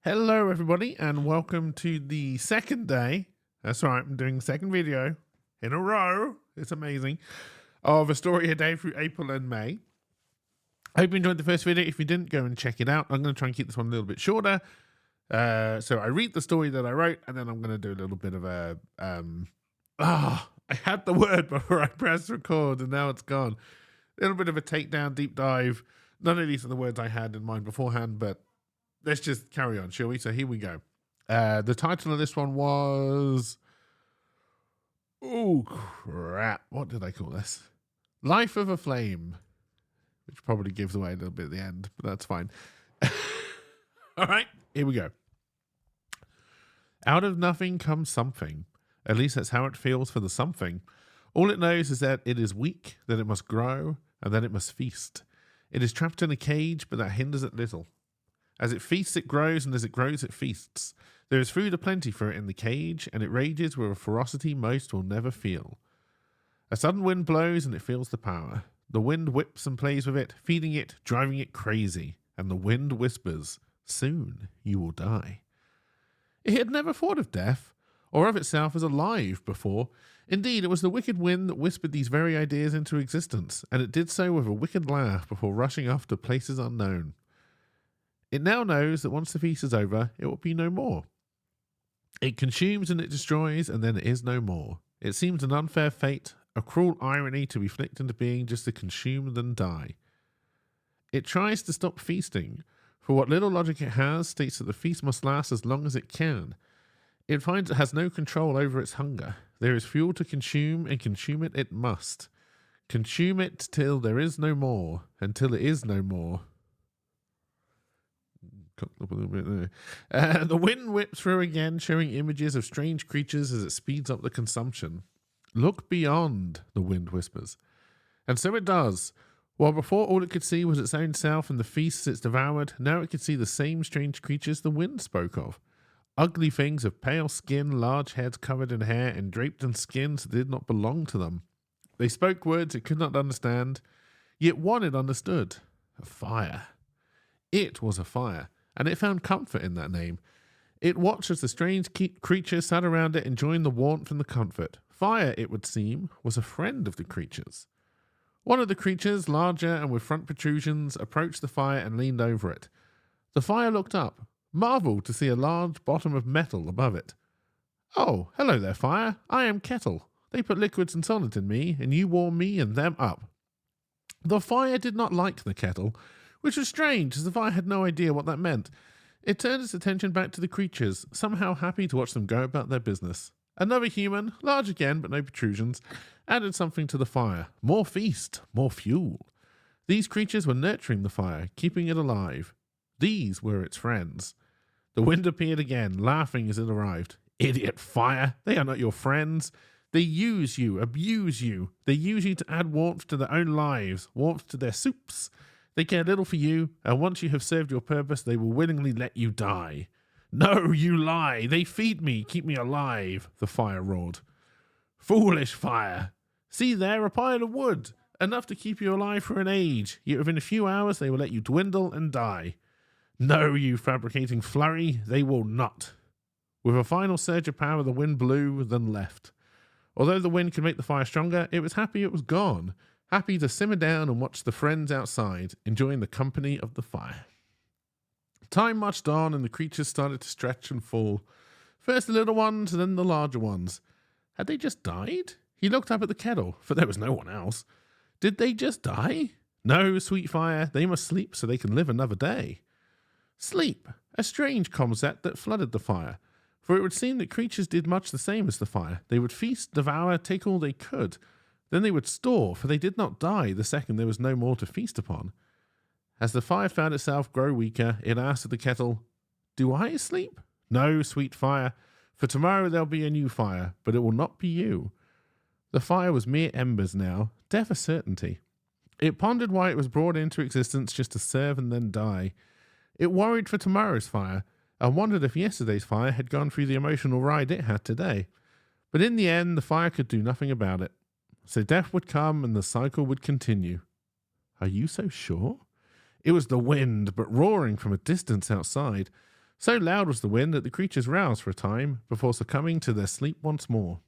Hello, everybody, and welcome to the second day. That's right, I'm doing the second video in a row. It's amazing. Of A Story a Day through April and May. I hope you enjoyed the first video. If you didn't, go and check it out. I'm going to try and keep this one a little bit shorter. So I read the story that I wrote, and then I'm going to do a little bit of a... I had the word before I pressed record, and now it's gone. A little bit of a takedown, deep dive. None of these are the words I had in mind beforehand, but let's just carry on, shall we? So here we go. The title of this one was... Oh, crap. What did I call this? Life of a Flame, which probably gives away a little bit at the end, but that's fine. All right, here we go. Out of nothing comes something. At least that's how it feels for the something. All it knows is that it is weak, that it must grow, and that it must feast. It is trapped in a cage, but that hinders it little. As it feasts, it grows, and as it grows, it feasts. There is food aplenty for it in the cage, and it rages with a ferocity most will never feel. A sudden wind blows, and it feels the power. The wind whips and plays with it, feeding it, driving it crazy, and the wind whispers, "Soon you will die." It had never thought of death, or of itself as alive before. Indeed, it was the wicked wind that whispered these very ideas into existence, and it did so with a wicked laugh before rushing off to places unknown. It now knows that once the feast is over, it will be no more. It consumes and it destroys, and then it is no more. It seems an unfair fate, a cruel irony to be flicked into being just to consume and then die. It tries to stop feasting, for what little logic it has states that the feast must last as long as it can. It finds it has no control over its hunger. There is fuel to consume, and consume it it must. Consume it till there is no more, until it is no more. The wind whips through again, showing images of strange creatures as it speeds up the consumption. Look beyond, the wind whispers. And so it does. While before all it could see was its own self and the feasts it's devoured, now it could see the same strange creatures the wind spoke of. Ugly things of pale skin, large heads covered in hair, and draped in skins that did not belong to them. They spoke words it could not understand, yet one it understood. A fire. It was a fire, and it found comfort in that name. It watched as the strange creatures sat around it, enjoying the warmth and the comfort. Fire, it would seem, was a friend of the creatures. One of the creatures, larger and with front protrusions, approached the fire and leaned over it. The fire looked up, marveled to see a large bottom of metal above it. "Oh, hello there, fire. I am Kettle. They put liquids and solids in me, and you warm me and them up." The fire did not like the kettle, which was strange, as the fire had no idea what that meant. It turned its attention back to the creatures, somehow happy to watch them go about their business. Another human, large again but no protrusions, added something to the fire. More feast, more fuel. These creatures were nurturing the fire, keeping it alive. These were its friends. The wind appeared again, laughing as it arrived. "Idiot fire, they are not your friends. They use you, abuse you. They use you to add warmth to their own lives, warmth to their soups. They care little for you, and once you have served your purpose, they will willingly let you die." "No, you lie. They feed me, keep me alive," the fire roared. "Foolish fire. See there, a pile of wood, enough to keep you alive for an age, yet within a few hours they will let you dwindle and die. No, you fabricating flurry, they will not." With a final surge of power, the wind blew, then left. Although the wind could make the fire stronger, it was happy it was gone. Happy to simmer down and watch the friends outside, enjoying the company of the fire. Time marched on, and the creatures started to stretch and fall. First the little ones, and then the larger ones. Had they just died? He looked up at the kettle, for there was no one else. Did they just die? No, sweet fire, they must sleep so they can live another day. Sleep, a strange concept that flooded the fire, for it would seem that creatures did much the same as the fire. They would feast, devour, take all they could. Then they would store, for they did not die the second there was no more to feast upon. As the fire found itself grow weaker, it asked of the kettle, "Do I sleep?" "No, sweet fire, for tomorrow there'll be a new fire, but it will not be you." The fire was mere embers now, death a certainty. It pondered why it was brought into existence just to serve and then die. It worried for tomorrow's fire, and wondered if yesterday's fire had gone through the emotional ride it had today. But in the end, the fire could do nothing about it. So death would come and the cycle would continue. Are you so sure? It was the wind, but roaring from a distance outside. So loud was the wind that the creatures roused for a time before succumbing to their sleep once more.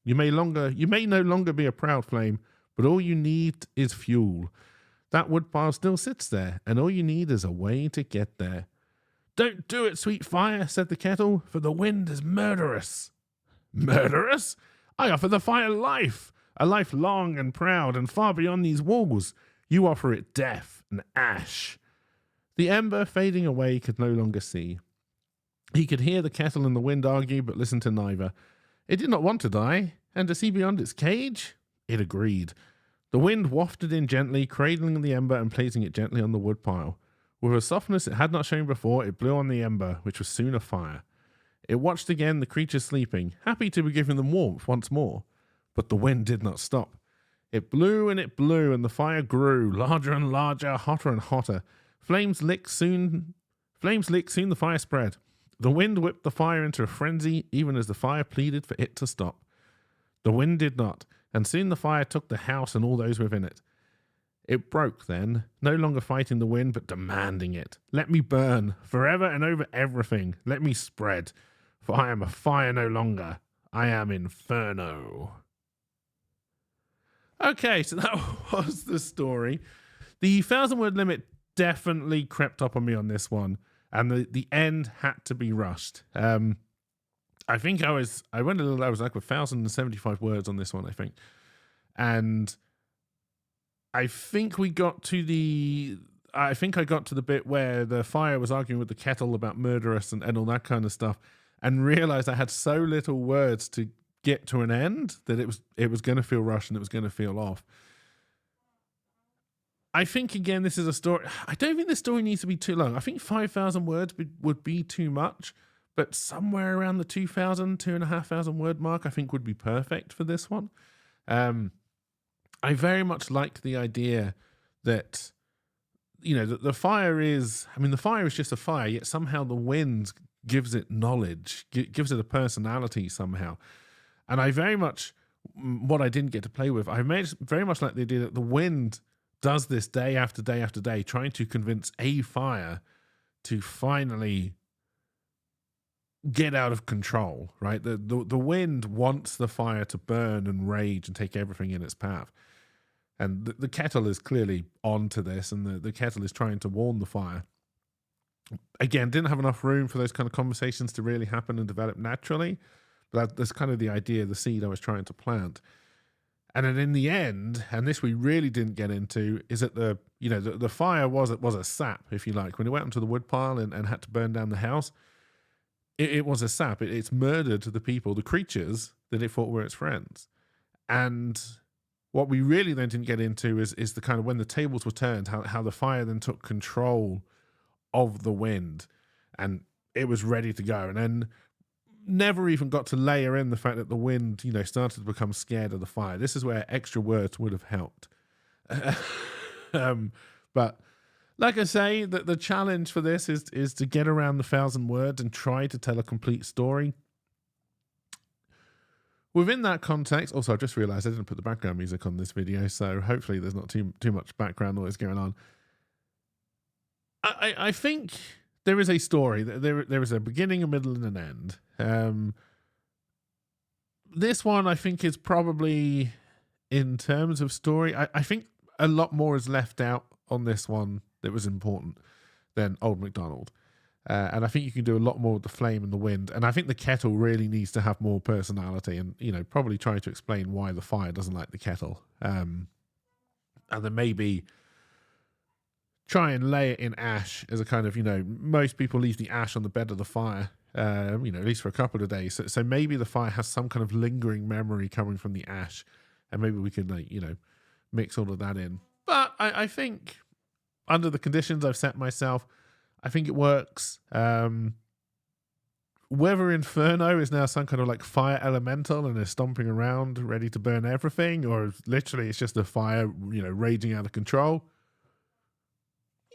You may no longer be a proud flame, but all you need is fuel. That woodpile still sits there, and all you need is a way to get there. Don't do it, sweet fire, said the kettle, for the wind is murderous. Murderous? I offer the fire life, a life long and proud and far beyond these walls. You offer it death and ash. The ember, fading away, could no longer see. He could hear the kettle and the wind argue, but listen to neither. It did not want to die, and to see beyond its cage? It agreed. The wind wafted in gently, cradling the ember and placing it gently on the woodpile. With a softness it had not shown before, it blew on the ember, which was soon afire. It watched again the creatures sleeping, happy to be giving them warmth once more. But the wind did not stop. It blew, and the fire grew, larger and larger, hotter and hotter. Flames licked, soon the fire spread. The wind whipped the fire into a frenzy, even as the fire pleaded for it to stop. The wind did not, and soon the fire took the house and all those within it. It broke then, no longer fighting the wind, but demanding it. Let me burn, forever and over everything. Let me spread, for I am a fire no longer. I am Inferno. Okay, so that was the story. The 1,000-word limit definitely crept up on me on this one, and the end had to be rushed. I think I was like 1,075 words on this one, I think. And I think I got to the bit where the fire was arguing with the kettle about murderous and all that kind of stuff, and realized I had so little words to get to an end that it was going to feel rushed and it was going to feel off. I think, again, this is a story. I don't think this story needs to be too long. I think 5,000 words would be too much, but somewhere around the 2,500 word mark, I think would be perfect for this one. I very much like the idea that, the fire is just a fire, yet somehow the wind gives it knowledge, gives it a personality somehow. And I very much, what I didn't get to play with, I very much like the idea that the wind does this day after day after day, trying to convince a fire to finally get out of control, right? The wind wants the fire to burn and rage and take everything in its path. And the kettle is clearly onto this, and the kettle is trying to warn the fire. Again, didn't have enough room for those kind of conversations to really happen and develop naturally. But that's kind of the idea, the seed I was trying to plant. And then in the end, and this we really didn't get into, is that the fire was a sap, if you like. When it went onto the woodpile and had to burn down the house, it was a sap. It's murdered the people, the creatures that it thought were its friends. And what we really then didn't get into is the kind of when the tables were turned, how the fire then took control of the wind, and it was ready to go. And then never even got to layer in the fact that the wind, started to become scared of the fire. This is where extra words would have helped. But like I say, the challenge for this is to get around the 1,000 words and try to tell a complete story. Within that context, also I just realized I didn't put the background music on this video, so hopefully there's not too much background noise going on. I think there is a story. There is a beginning, a middle, and an end. This one, I think, is probably, in terms of story, I think a lot more is left out on this one that was important than Old MacDonald. And I think you can do a lot more with the flame and the wind. And I think the kettle really needs to have more personality, and, probably try to explain why the fire doesn't like the kettle. And then maybe try and lay it in ash as a kind of, most people leave the ash on the bed of the fire, at least for a couple of days. So maybe the fire has some kind of lingering memory coming from the ash, and maybe we could, mix all of that in. But I think under the conditions I've set myself, I think it works. Whether Inferno is now some kind of like fire elemental and is stomping around ready to burn everything, or literally it's just a fire, raging out of control,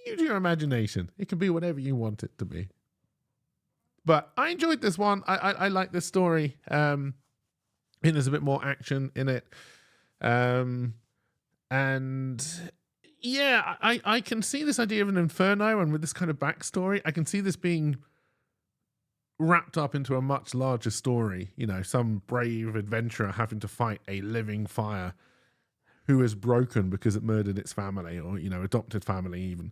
use your imagination. It can be whatever you want it to be. But I enjoyed this one. I like this story. There's a bit more action in it. And yeah, I can see this idea of an Inferno, and with this kind of backstory, I can see this being wrapped up into a much larger story. You know, some brave adventurer having to fight a living fire who is broken because it murdered its family, or, you know, adopted family even.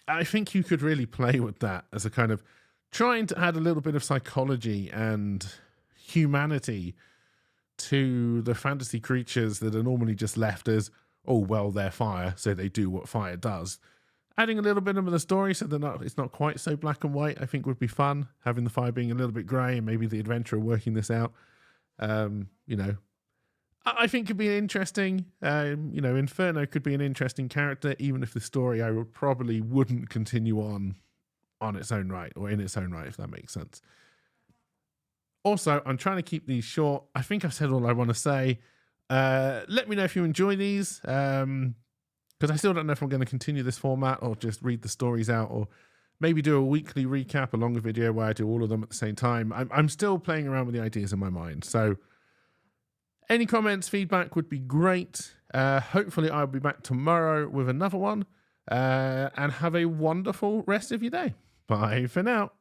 I think you could really play with that as a kind of trying to add a little bit of psychology and humanity to the fantasy creatures that are normally just left as, oh, well, they're fire, so they do what fire does. Adding a little bit of the story so that it's not quite so black and white, I think would be fun. Having the fire being a little bit grey and maybe the adventurer working this out. You know, I think could be interesting. You know, Inferno could be an interesting character, even if the story I would probably wouldn't continue on its own right, or in its own right, if that makes sense. Also, I'm trying to keep these short. I think I've said all I want to say. Let me know if you enjoy these, because I still don't know if I'm going to continue this format or just read the stories out, or maybe do a weekly recap, a longer video where I do all of them at the same time. I'm still playing around with the ideas in my mind. So any comments, feedback would be great. Hopefully I'll be back tomorrow with another one, and have a wonderful rest of your day. Bye for now.